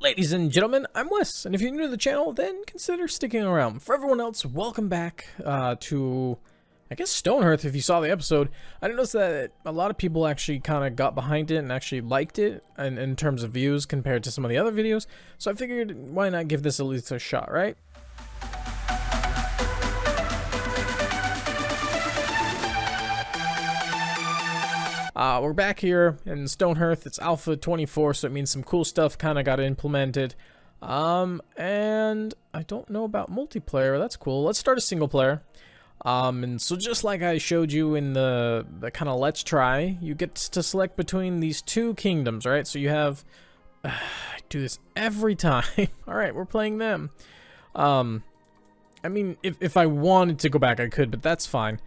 Ladies and gentlemen, I'm Wes, and if you're new to the channel, then consider sticking around. For everyone else, welcome back to, I guess, StoneHearth. If you saw the episode, I noticed that a lot of people actually kind of got behind it and actually liked it in terms of views compared to some of the other videos. So I figured, why not give this at least a shot, right? We're back here in StoneHearth. It's Alpha 24, so it means some cool stuff kind of got implemented. And I don't know about multiplayer. That's cool. Let's start a single player. And so just like I showed you in the kind of let's try, you get to select between these two kingdoms, right? So you have, I do this every time. All right, we're playing them. I mean, if I wanted to go back, I could, but that's fine.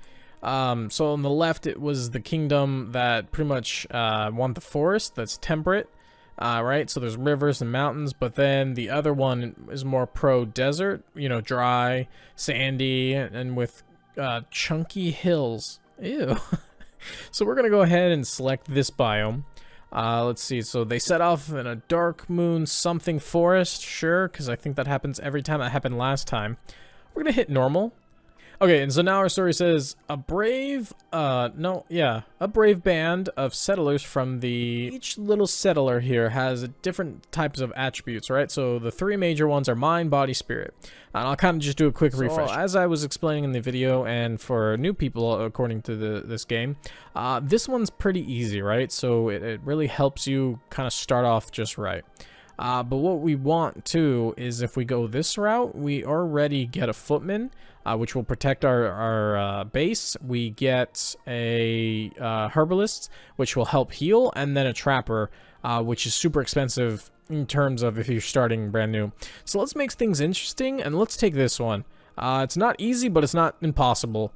So on the left, it was the kingdom that pretty much want the forest, that's temperate, right? So there's rivers and mountains, but then the other one is more pro-desert, you know, dry, sandy, and with chunky hills. Ew. So we're going to go ahead and select this biome. Let's see, so they set off in a dark moon something forest, sure, because I think that happens every time. That happened last time. We're going to hit normal. Okay, and so now our story says, a brave band of settlers from each little settler here has different types of attributes, right? So the three major ones are mind, body, spirit. And I'll kind of just do a quick refresh. As I was explaining in the video, and for new people, according to this game, this one's pretty easy, right? So it really helps you kind of start off just right. But what we want too is if we go this route, we already get a footman, which will protect our base. We get a herbalist, which will help heal, and then a trapper, which is super expensive in terms of if you're starting brand new. So let's make things interesting, and let's take this one. It's not easy, but it's not impossible.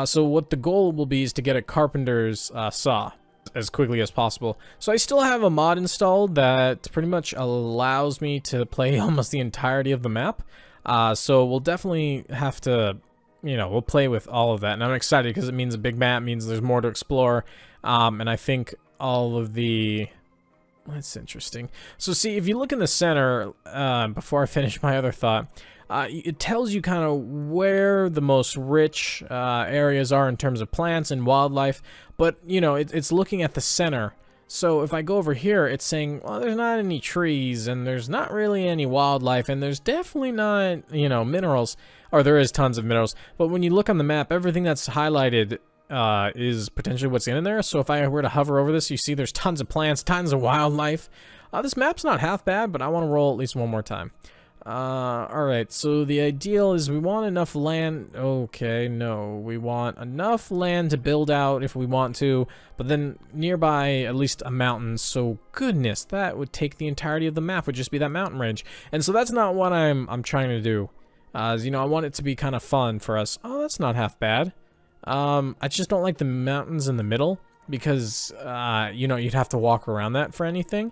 So what the goal will be is to get a carpenter's saw as quickly as possible. So I still have a mod installed that pretty much allows me to play almost the entirety of the map. So we'll definitely have to, you know, we'll play with all of that. And I'm excited because it means a big map, means there's more to explore. And I think all of the... That's interesting. So see, if you look in the center, before I finish my other thought, it tells you kind of where the most rich areas are in terms of plants and wildlife, but you know, it's looking at the center. So if I go over here, it's saying, well, there's not any trees, and there's not really any wildlife, and there's definitely not, you know, minerals, or there is tons of minerals, but when you look on the map, everything that's highlighted is potentially what's in there. So if I were to hover over this, you see there's tons of plants, tons of wildlife. This map's not half bad, but I want to roll at least one more time. Alright, so the ideal is we want enough land. Okay, no, we want enough land to build out if we want to, but then nearby at least a mountain. So goodness, that would take the entirety of the map, would just be that mountain range. And so that's not what I'm trying to do. You know, I want it to be kind of fun for us. Oh, that's not half bad. I just don't like the mountains in the middle because, you know, you'd have to walk around that for anything.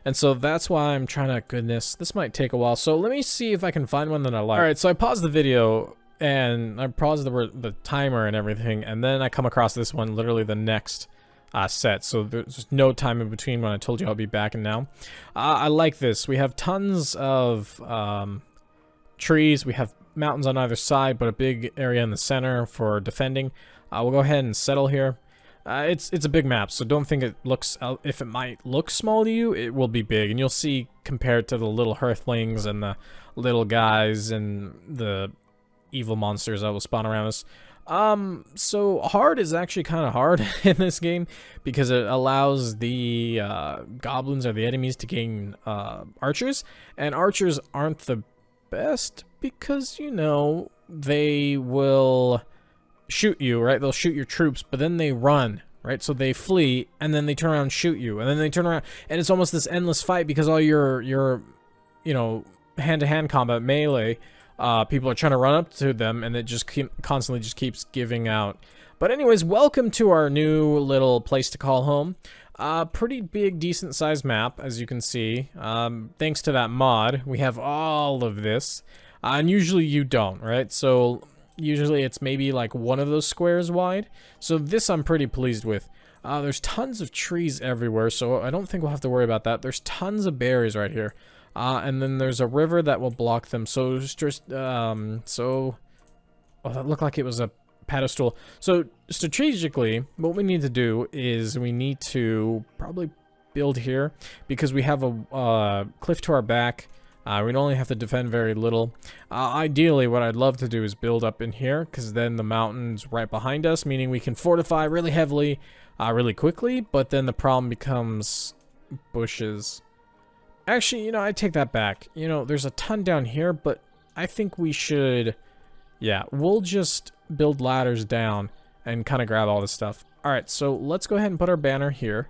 And so that's why I'm trying to, goodness, this might take a while. So let me see if I can find one that I like. All right, so I paused the video and I paused the timer and everything. And then I come across this one, literally the next set. So there's no time in between when I told you I'll be back and now. I like this. We have tons of trees. We have mountains on either side, but a big area in the center for defending. We'll go ahead and settle here. It's a big map, so don't think it looks, if it might look small to you, it will be big, and you'll see compared to the little earthlings and the little guys and the evil monsters that will spawn around us. So hard is actually kind of hard in this game because it allows the goblins or the enemies to gain archers, and archers aren't the best because, you know, they will shoot you, right? They'll shoot your troops, but then they run, right? So they flee, and then they turn around and shoot you, and then they turn around, and it's almost this endless fight because all your you know, hand-to-hand combat melee, people are trying to run up to them, and it just constantly just keeps giving out. But anyways, welcome to our new little place to call home. Pretty big, decent-sized map, as you can see. Thanks to that mod, we have all of this, and usually you don't, right? So usually it's maybe like one of those squares wide. So this I'm pretty pleased with. There's tons of trees everywhere, so I don't think we'll have to worry about that. There's tons of berries right here. And then there's a river that will block them. So just oh, that looked like it was a pedestal. So strategically, what we need to do is we need to probably build here because we have a cliff to our back. We'd only have to defend very little. Ideally, what I'd love to do is build up in here, because then the mountain's right behind us, meaning we can fortify really heavily, really quickly, but then the problem becomes bushes. Actually, you know, I take that back. You know, there's a ton down here, but I think we should, yeah, we'll just build ladders down and kind of grab all this stuff. All right, so let's go ahead and put our banner here.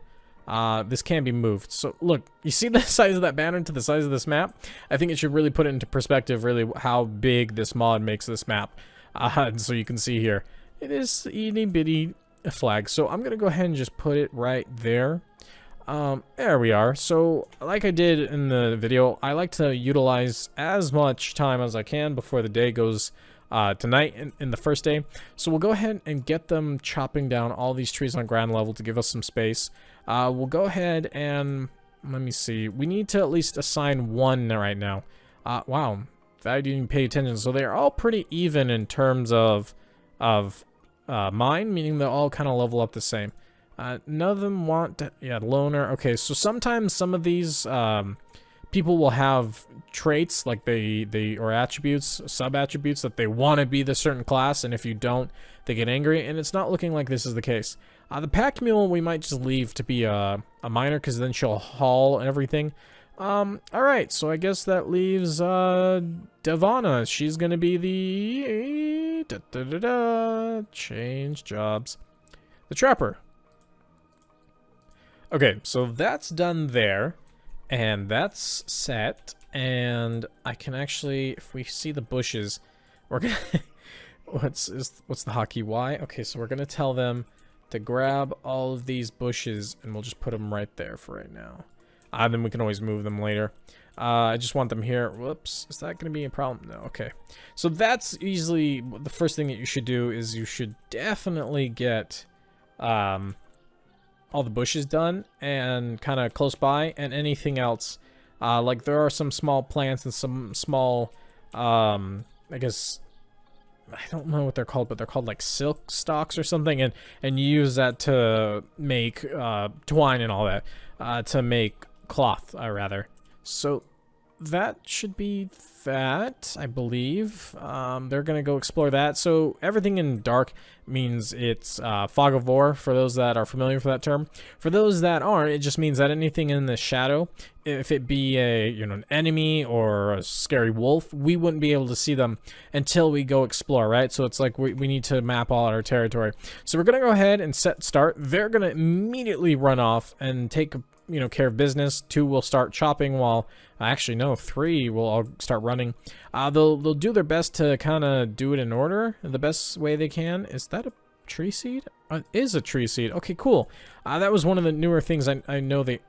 This can be moved. So look, you see the size of that banner to the size of this map? I think it should really put it into perspective, really how big this mod makes this map. So you can see here, it is itty bitty flag. So I'm gonna go ahead and just put it right there. There we are. So like I did in the video, I like to utilize as much time as I can before the day goes tonight in the first day. So we'll go ahead and get them chopping down all these trees on ground level to give us some space. We'll go ahead and let me see. We need to at least assign one right now. Wow, I didn't even pay attention. So they're all pretty even in terms of mine, meaning they'll all kind of level up the same. None of them want to, yeah, loner. Okay, so sometimes some of these people will have traits like they or attributes, sub attributes that they want to be the certain class, and if you don't, they get angry. And it's not looking like this is the case. The pack mule we might just leave to be a miner, because then she'll haul and everything. All right, so I guess that leaves Devana. She's gonna be the change jobs, the trapper. Okay, so that's done there, and that's set, and I can actually, if we see the bushes, we're gonna what's the hotkey? Y? Okay, so we're gonna tell them to grab all of these bushes, and we'll just put them right there for right now. Then we can always move them later. I just want them here. Whoops, is that gonna be a problem? No. Okay, so that's easily the first thing that you should do. Is you should definitely get all the bushes done and kind of close by, and anything else, like there are some small plants and some small I guess I don't know what they're called, but they're called like silk stalks or something, and you use that to make twine and all that, to make cloth, rather. So that should be that, I believe. They're gonna go explore that. So everything in dark means it's fog of war, for those that are familiar with that term. For those that aren't, it just means that anything in the shadow, if it be a, you know, an enemy or a scary wolf, we wouldn't be able to see them until we go explore, right? So it's like we need to map all our territory. So we're gonna go ahead and set start. They're gonna immediately run off and take, you know, care of business. 2 will start chopping, while actually no, 3 will all start running. They'll do their best to kind of do it in order, the best way they can. Is that a tree seed? It is a tree seed. Okay, cool. That was one of the newer things I know they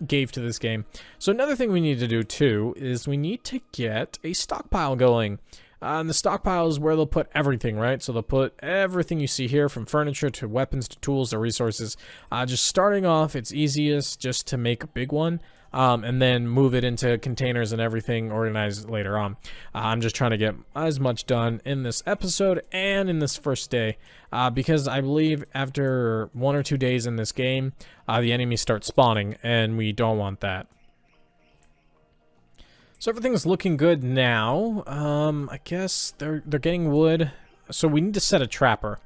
gave to this game. So another thing we need to do too is we need to get a stockpile going. And the stockpile is where they'll put everything, right? So they'll put everything you see here, from furniture to weapons to tools to resources. Just starting off, it's easiest just to make a big one, and then move it into containers and everything organized later on. I'm just trying to get as much done in this episode and in this first day, because I believe after 1 or 2 days in this game, the enemies start spawning, and we don't want that. So everything's looking good now. I guess they're getting wood. So we need to set a trapper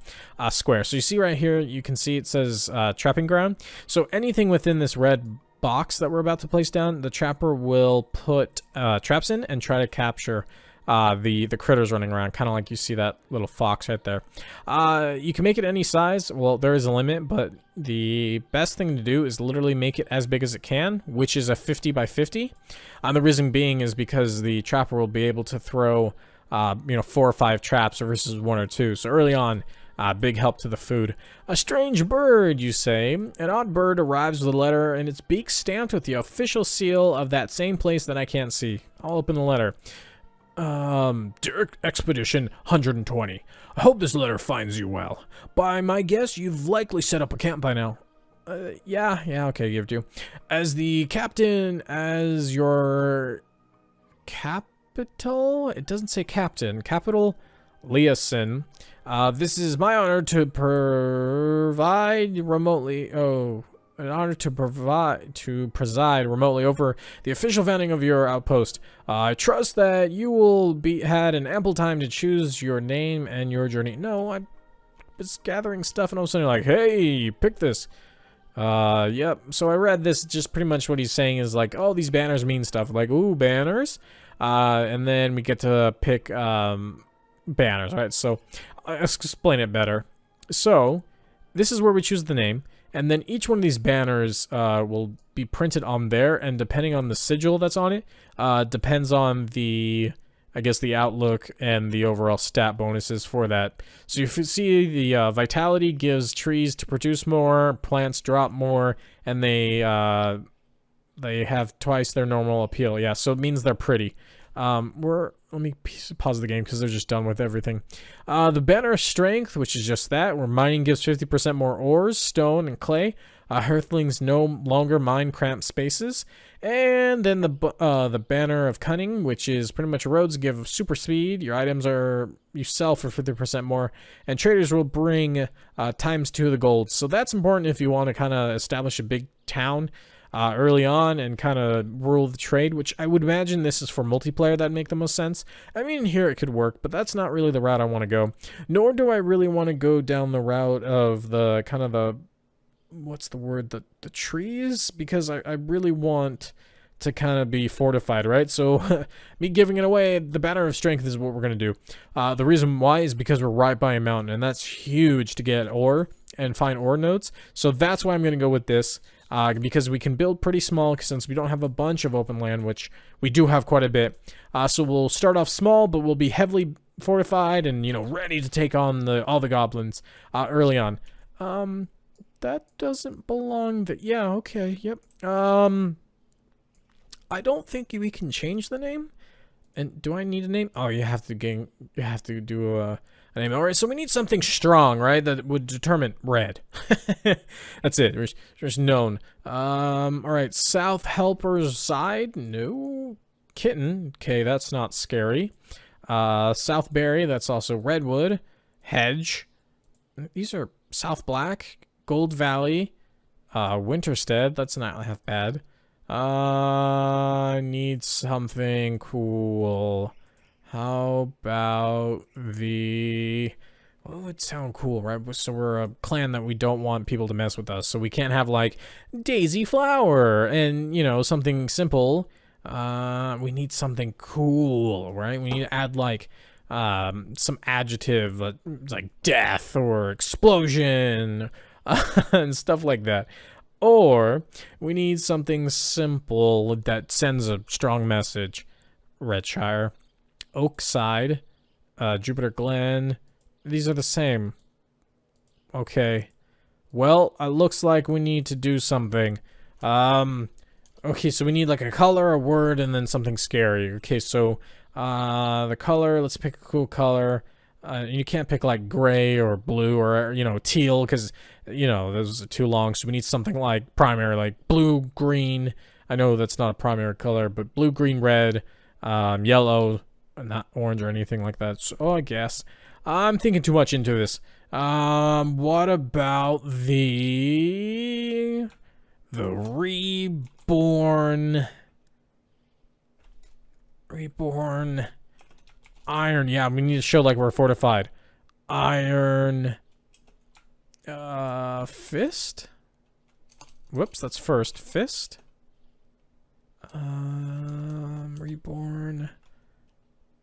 square. So you see right here, you can see it says trapping ground. So anything within this red box that we're about to place down, the trapper will put traps in and try to capture the critters running around, kind of like you see that little fox right there. You can make it any size. Well, there is a limit, but the best thing to do is literally make it as big as it can, which is a 50 by 50. The reason being is because the trapper will be able to throw, you know, 4 or 5 traps versus 1 or 2. So early on, big help to the food. A strange bird, you say. An odd bird arrives with a letter and its beak stamped with the official seal of that same place that I can't see. I'll open the letter. Dear Expedition 120, I hope this letter finds you well. By my guess, you've likely set up a camp by now. Yeah, okay, give it to you. As the captain, as your capital? It doesn't say captain. Capital Leeson. This is my honor to provide remotely. Oh, an honor to preside remotely over the official founding of your outpost. I trust that you will had an ample time to choose your name and your journey. No, I was gathering stuff and all of a sudden like, hey, pick this. Yep. So I read this. Just pretty much what he's saying is like, oh, these banners mean stuff. Like, ooh, banners. And then we get to pick banners, right? So let's explain it better. So this is where we choose the name, and then each one of these banners will be printed on there, and depending on the sigil that's on it, depends on the, I guess, the outlook and the overall stat bonuses for that. So you see the vitality gives trees to produce more, plants drop more, and they have twice their normal appeal. Yeah, so it means they're pretty. Let me pause the game because they're just done with everything. The banner of strength, which is just that, where mining gives 50% more ores, stone, and clay. Hearthlings no longer mine cramped spaces. And then the banner of cunning, which is pretty much roads give super speed. Your items you sell for 50% more, and traders will bring ×2 the gold. So that's important if you want to kind of establish a big town early on and kind of rule the trade, which I would imagine this is for multiplayer. That'd make the most sense. I mean, here it could work, but that's not really the route I want to go. Nor do I really want to go down the route of the kind of the, what's the word, the trees, because I really want to kind of be fortified, right? So me giving it away, the banner of strength is what we're going to do. The reason why is because we're right by a mountain, and that's huge to get ore and find ore nodes. So that's why I'm going to go with this. Because we can build pretty small since we don't have a bunch of open land, which we do have quite a bit. So we'll start off small, but we'll be heavily fortified and, you know, ready to take on all the goblins early on. That doesn't belong there. Yeah, okay, yep. I don't think we can change the name. And do I need a name? Oh, you have to do a name. All right, so we need something strong, right? That would determine red. That's it. There's known. All right, South Helper's Side. No. Kitten. Okay, that's not scary. South Berry. That's also Redwood. Hedge. These are South Black. Gold Valley. Winterstead. That's not half bad. I need something cool. How about what would sound cool, right? So we're a clan that we don't want people to mess with us, so we can't have like Daisy Flower and, you know, something simple. We need something cool, right? We need to add like some adjective like death or explosion and stuff like that. Or we need something simple that sends a strong message. Redshire, Oakside, Jupiter Glen. These are the same. Okay. Well, it looks like we need to do something. Okay, so we need like a color, a word, and then something scary. Okay, so the color, let's pick a cool color. You can't pick like gray or blue or, you know, teal because, you know, those are too long. So we need something like primary, like blue, green. I know that's not a primary color, but blue, green, red, yellow, not orange or anything like that. So, I guess I'm thinking too much into this. What about the reborn iron? Yeah, we need to show like we're fortified. Iron fist. Whoops, that's first. Fist. Reborn.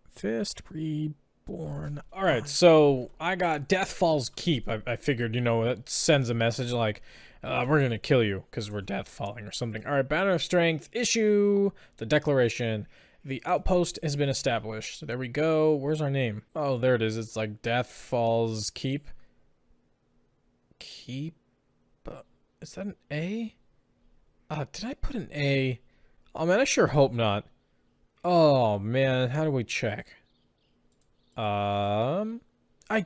Fist. Reborn. All right, so I got Deathfall's Keep. I figured, you know, that sends a message like, we're gonna kill you because we're deathfalling or something. All right, banner of strength. Issue the declaration. The outpost has been established. So there we go. Where's our name? Oh, there it is. It's like Deathfall's Keep. Keep. Is that an A? Did I put an A? Oh man, I sure hope not. Oh man, how do we check? I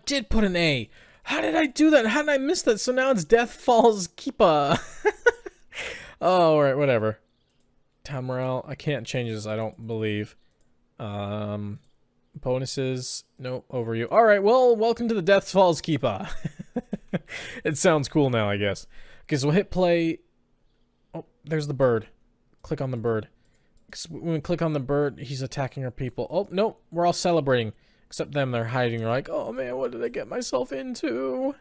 did put an A. How did I do that? How did I miss that? So now it's Deathfall's Keepa. Oh, alright, whatever. Town morale. I can't change this, I don't believe. Bonuses. Nope, overview. Alright, well, welcome to the Deathfall's Keepa. It sounds cool now, I guess. Okay, so we'll hit play. Oh, there's the bird. Click on the bird. Because when we click on the bird, he's attacking our people. Oh, no, we're all celebrating. Except them, they're hiding. They're like, oh man, what did I get myself into?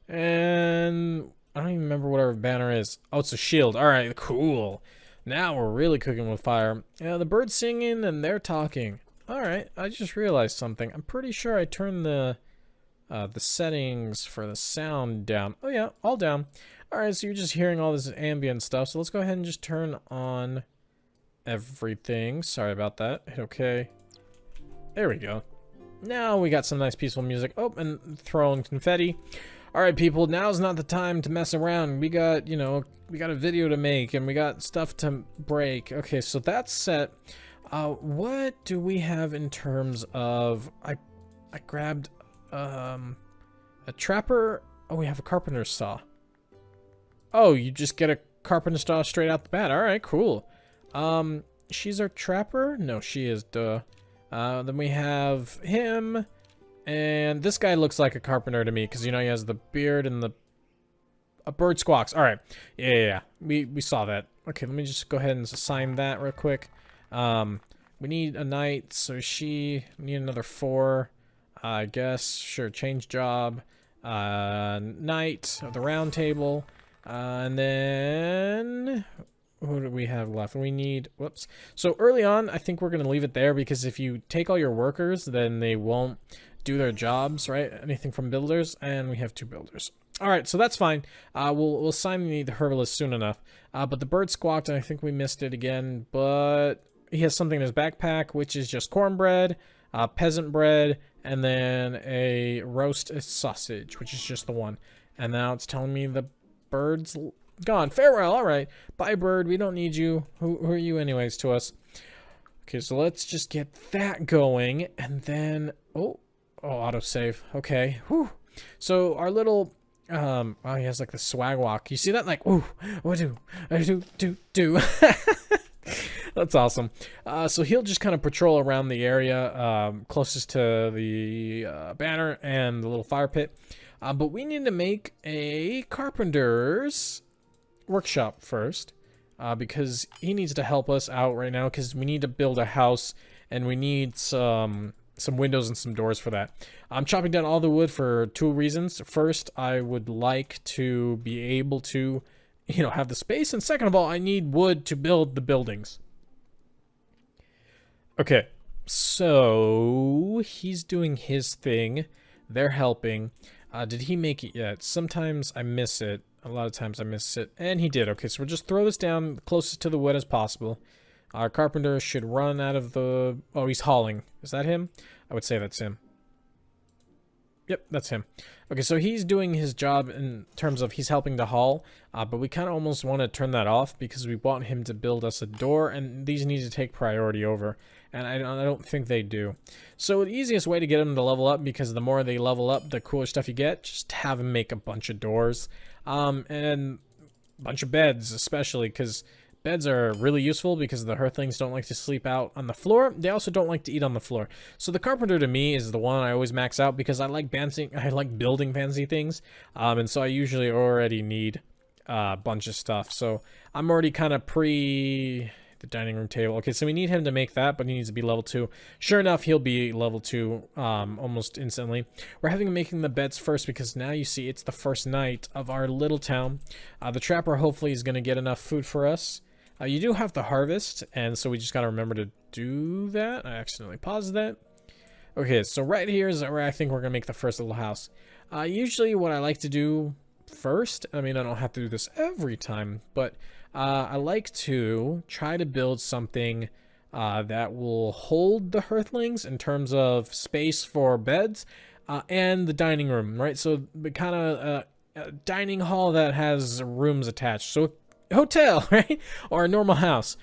And I don't even remember what our banner is. Oh, it's a shield. Alright, cool. Now we're really cooking with fire. Yeah, the bird's singing and they're talking. Alright, I just realized something. I'm pretty sure I turned the settings for the sound down. Oh yeah, all down. Alright, so you're just hearing all this ambient stuff. So let's go ahead and just turn on everything. Sorry about that. Hit OK. There we go. Now we got some nice peaceful music. Oh, and throwing confetti. Alright, people, now's not the time to mess around. We got, you know, we got a video to make and we got stuff to break. Okay, so that's set. What do we have in terms of... I grabbed a trapper. Oh, we have a carpenter's saw. Oh, you just get a carpenter's saw straight out the bat. Alright, cool. She's our trapper? No, she is, duh. Then we have him, and this guy looks like a carpenter to me, because, you know, he has the beard and a bird squawks. Alright, yeah, we saw that. Okay, let me just go ahead and assign that real quick. We need a knight, so we need another 4, I guess. Sure, change job, knight of the round table, and then... What do we have left? We need... Whoops. So early on, I think we're going to leave it there because if you take all your workers, then they won't do their jobs, right? Anything from builders, and we have 2 builders. All right, so that's fine. We'll assign the herbalist soon enough. But the bird squawked, and I think we missed it again. But he has something in his backpack, which is just cornbread, peasant bread, and then a roast sausage, which is just the one. And now it's telling me the bird's... gone. Farewell. All right. Bye, bird. We don't need you. Who are you anyways to us? Okay, so let's just get that going. And then... Oh, autosave. Okay. Whew. So our little... oh, he has like the swag walk. You see that? Like, ooh, what do? That's awesome. So he'll just kind of patrol around the area closest to the banner and the little fire pit. But we need to make a carpenter's workshop first, because he needs to help us out right now, because we need to build a house and we need some windows and some doors for that. I'm chopping down all the wood for 2 reasons. First, I would like to be able to, you know, have the space, and second of all, I need wood to build the buildings. Okay, so he's doing his thing. They're helping. Did he make it yet? Sometimes I miss it. A lot of times I miss it. And he did. Okay, so we'll just throw this down closest to the wood as possible. Our carpenter should run out of the... Oh, he's hauling. Is that him? I would say that's him. Yep, that's him. Okay, so he's doing his job in terms of he's helping to haul, but we kind of almost want to turn that off because we want him to build us a door, and these need to take priority over, and I don't think they do. So the easiest way to get them to level up, because the more they level up, the cooler stuff you get, just have him make a bunch of doors, and a bunch of beds, especially, because... Beds are really useful because the Earthlings don't like to sleep out on the floor. They also don't like to eat on the floor. So the carpenter to me is the one I always max out because I like building fancy things. And so I usually already need a bunch of stuff. So I'm already kind of the dining room table. Okay, so we need him to make that, but he needs to be level 2. Sure enough, he'll be level 2 almost instantly. We're having him making the beds first because now you see it's the first night of our little town. The trapper hopefully is going to get enough food for us. You do have to harvest, and so we just gotta remember to do that. I accidentally paused that. Okay, so right here is where I think we're gonna make the first little house. Usually what I like to do first, I mean, I don't have to do this every time, but I like to try to build something that will hold the Earthlings in terms of space for beds and the dining room, right? So the kind of dining hall that has rooms attached. So hotel, right? Or a normal house.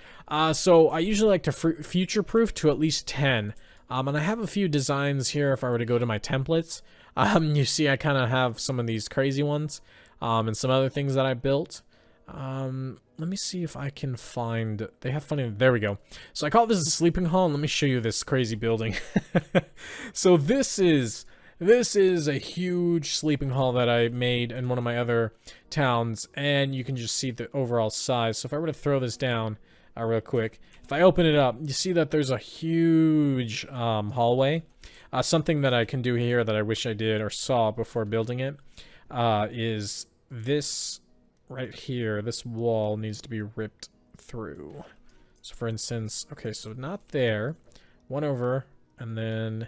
So I usually like to future-proof to at least 10. And I have a few designs here if I were to go to my templates. You see I kind of have some of these crazy ones, and some other things that I built. Let me see if I can find, they have funny, there we go. So I call this a sleeping hall, and let me show you this crazy building. So this is a huge sleeping hall that I made in one of my other towns, and you can just see the overall size. So if I were to throw this down real quick, if I open it up, you see that there's a huge hallway. Something that I can do here that I wish I did or saw before building it is this right here. This wall needs to be ripped through. So for instance, okay, so not there, one over, and then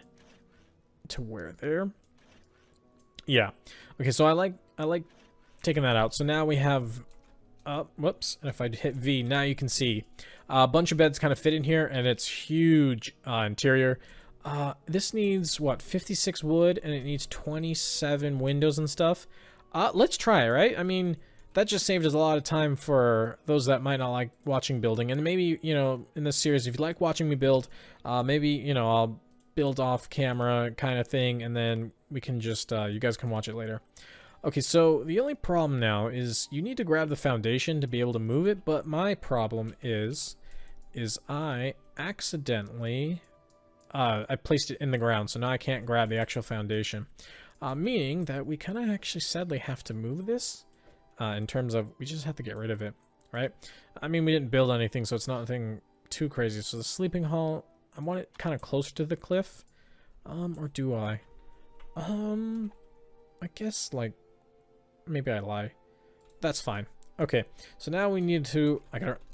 to where there. Yeah. Okay, so I like taking that out. So now we have whoops, and if I hit V, now you can see a bunch of beds kind of fit in here, and it's huge interior. This needs what, 56 wood, and it needs 27 windows and stuff. Let's try it, right? I mean, that just saved us a lot of time for those that might not like watching building. And maybe, you know, in this series, if you like watching me build, maybe, you know, I'll build off camera kind of thing, and then we can just, you guys can watch it later. Okay, so the only problem now is you need to grab the foundation to be able to move it, but my problem is I accidentally, I placed it in the ground, so now I can't grab the actual foundation. Meaning that we kind of actually sadly have to move this, in terms of, we just have to get rid of it, right? I mean, we didn't build anything, so it's nothing too crazy. So the sleeping hall, I want it kind of closer to the cliff, or do I? I guess, like, maybe I lie. That's fine. Okay, so now we need to,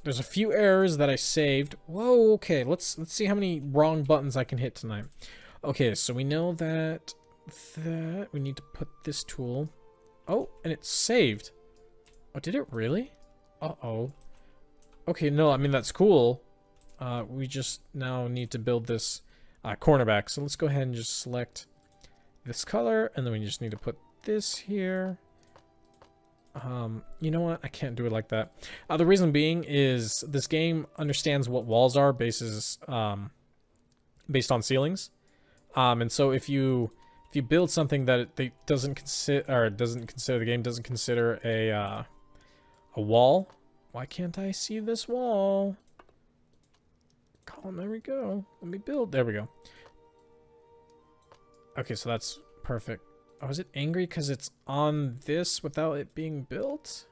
there's a few errors that I saved. Whoa, okay, let's see how many wrong buttons I can hit tonight. Okay, so we know that we need to put this tool. Oh, and it's saved. Oh, did it really? Uh-oh. Okay, no, I mean, that's cool. We just now need to build this cornerback. So let's go ahead and just select this color, and then we just need to put this here. You know what? I can't do it like that. The reason being is this game understands what walls are based on ceilings. And so if you build something that it doesn't consider, the game doesn't consider a wall. Why can't I see this wall? Column, there we go. Let me build. There we go. Okay, so that's perfect. Oh, is it angry because it's on this without it being built?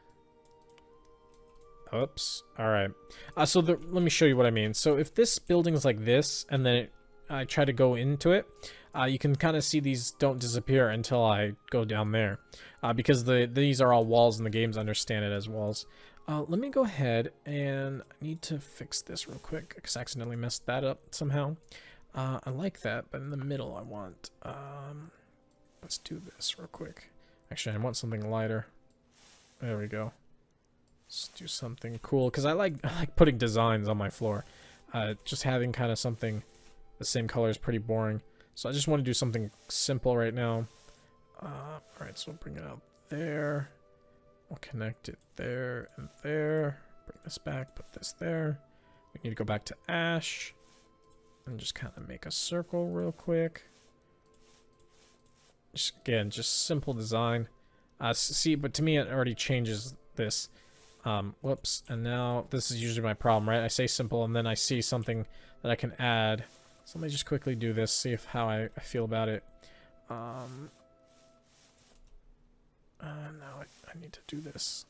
Oops. All right. So let me show you what I mean. So if this building is like this, and then I try to go into it, you can kind of see these don't disappear until I go down there, because these are all walls and the games understand it as walls. Let me go ahead, and I need to fix this real quick because I accidentally messed that up somehow. I like that, but in the middle I want, let's do this real quick. Actually, I want something lighter. There we go. Let's do something cool, because I like putting designs on my floor. Just having kind of something the same color is pretty boring. So I just want to do something simple right now. Alright, so we'll bring it out there. We'll connect it there and there. Bring this back, put this there. We need to go back to Ash. And just kind of make a circle real quick. Again, just simple design. See, but to me it already changes this. Whoops, and now this is usually my problem, right? I say simple and then I see something that I can add. So let me just quickly do this, see how I feel about it. Now I need to do this.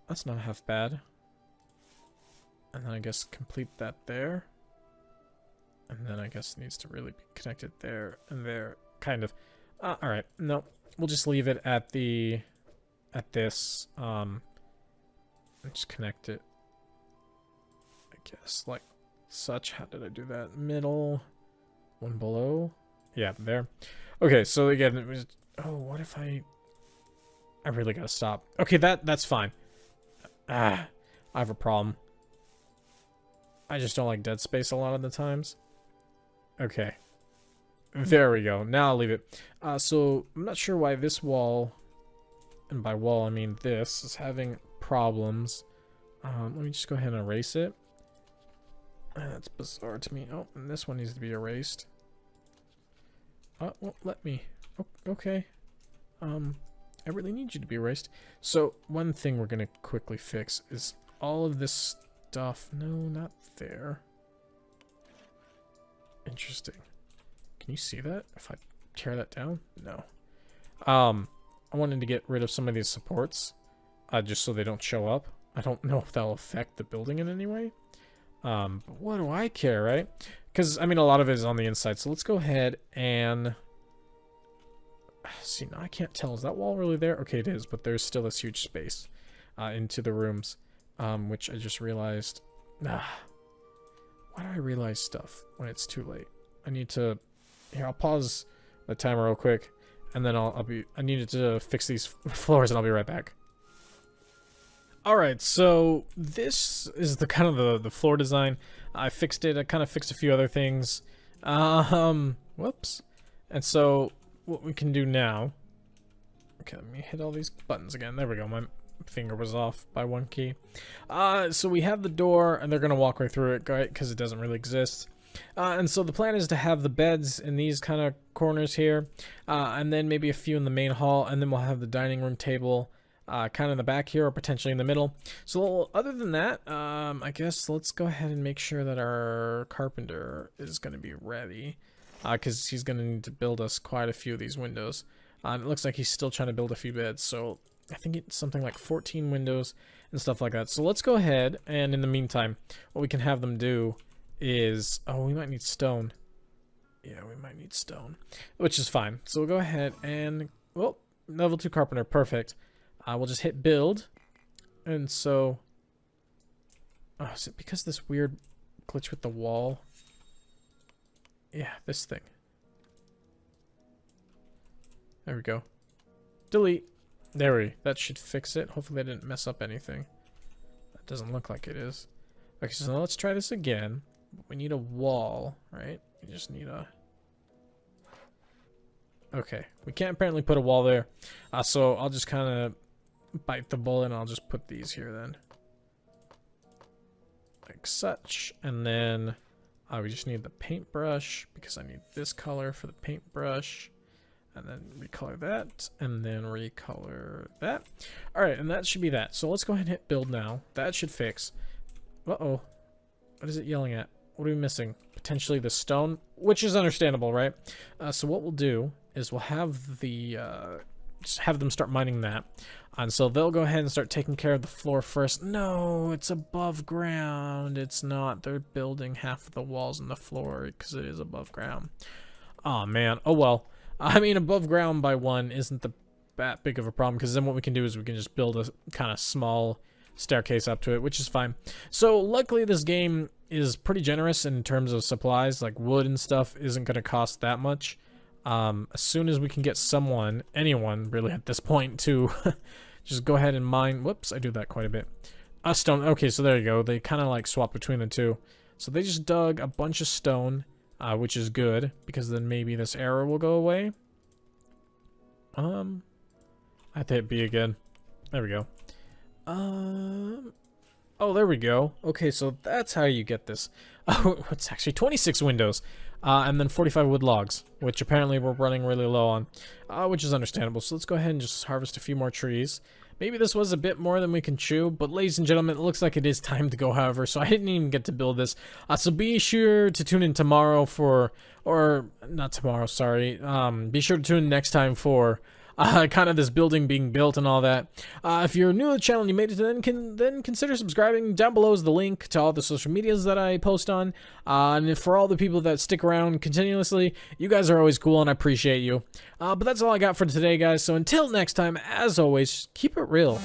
That's not half bad. And then I guess complete that there. And then I guess it needs to really be connected there and there, kind of. Alright, no, we'll just leave it at this, and just connect it, I guess, like such. How did I do that? Middle, one below, yeah, there. Okay, so again, it was, oh, what if I really gotta stop. Okay, that's fine. I have a problem. I just don't like dead space a lot of the times. Okay. There we go. Now I'll leave it. So I'm not sure why this wall, and by wall I mean this, is having problems. Let me just go ahead and erase it. That's bizarre to me. Oh, and this one needs to be erased. won't let me. Oh, okay. I really need you to be erased. So one thing we're gonna quickly fix is all of this stuff. No, not there. Interesting. Can you see that? If I tear that down? No. I wanted to get rid of some of these supports, just so they don't show up. I don't know if that'll affect the building in any way. But what do I care, right? Because, I mean, a lot of it is on the inside. So let's go ahead and... See, now I can't tell. Is that wall really there? Okay, it is, but there's still this huge space into the rooms, which I just realized. Why do I realize stuff when it's too late? I need to... Here, I'll pause the timer real quick, and then I needed to fix these floors, and I'll be right back. Alright, so this is the kind of the floor design. I fixed it. I kind of fixed a few other things. Whoops. And so what we can do now... Okay, let me hit all these buttons again. There we go. My finger was off by one key. So we have the door, and they're going to walk right through it, right? Because it doesn't really exist. And so the plan is to have the beds in these kind of corners here, and then maybe a few in the main hall, and then we'll have the dining room table kind of in the back here, or potentially in the middle. So other than that, I guess let's go ahead and make sure that our carpenter is going to be ready, because he's going to need to build us quite a few of these windows. It looks like he's still trying to build a few beds, so I think it's something like 14 windows and stuff like that. So let's go ahead, and in the meantime, what we can have them do is... Oh, we might need stone. Yeah, we might need stone, which is fine. So we'll go ahead and... Well, level 2 carpenter, perfect. We'll just hit build. And so... Oh, is it because this weird glitch with the wall? Yeah, this thing. There we go. Delete. There we... That should fix it. Hopefully I didn't mess up anything. That doesn't look like it is. Okay, so now let's try this again. We need a wall, right? We just need a... Okay, we can't apparently put a wall there. So I'll just kind of bite the bullet, and I'll just put these here then. Like such. And then we just need the paintbrush, because I need this color for the paintbrush. And then recolor that, and then recolor that. Alright, and that should be that. So let's go ahead and hit build now. That should fix. Uh-oh. What is it yelling at? What are we missing? Potentially the stone, which is understandable, right? So what we'll do is we'll have the just have them start mining that, and so they'll go ahead and start taking care of the floor first. No, it's above ground. It's not. They're building half of the walls and the floor because it is above ground. Oh man. Oh well. I mean, above ground by one isn't that big of a problem, because then what we can do is we can just build a kind of small staircase up to it, which is fine. So luckily this game is pretty generous in terms of supplies, like wood and stuff isn't going to cost that much. As soon as we can get anyone really at this point to just go ahead and mine. Whoops, I do that quite a bit. Stone. Okay, so there you go. They kind of like swap between the two. So they just dug a bunch of stone, which is good, because then maybe this error will go away. I have to hit B again. There we go. Oh, there we go. Okay, so that's how you get this. Oh, it's actually 26 windows, and then 45 wood logs, which apparently we're running really low on, which is understandable. So let's go ahead and just harvest a few more trees. Maybe this was a bit more than we can chew, but ladies and gentlemen, it looks like it is time to go, however, so I didn't even get to build this. So be sure to tune in tomorrow or not tomorrow, sorry. Be sure to tune in next time for kind of this building being built and all that. If you're new to the channel and you made it to then consider subscribing. Down below is the link to all the social medias that I post on. And for all the people that stick around continuously, you guys are always cool and I appreciate you. But that's all I got for today, guys. So until next time, as always, keep it real.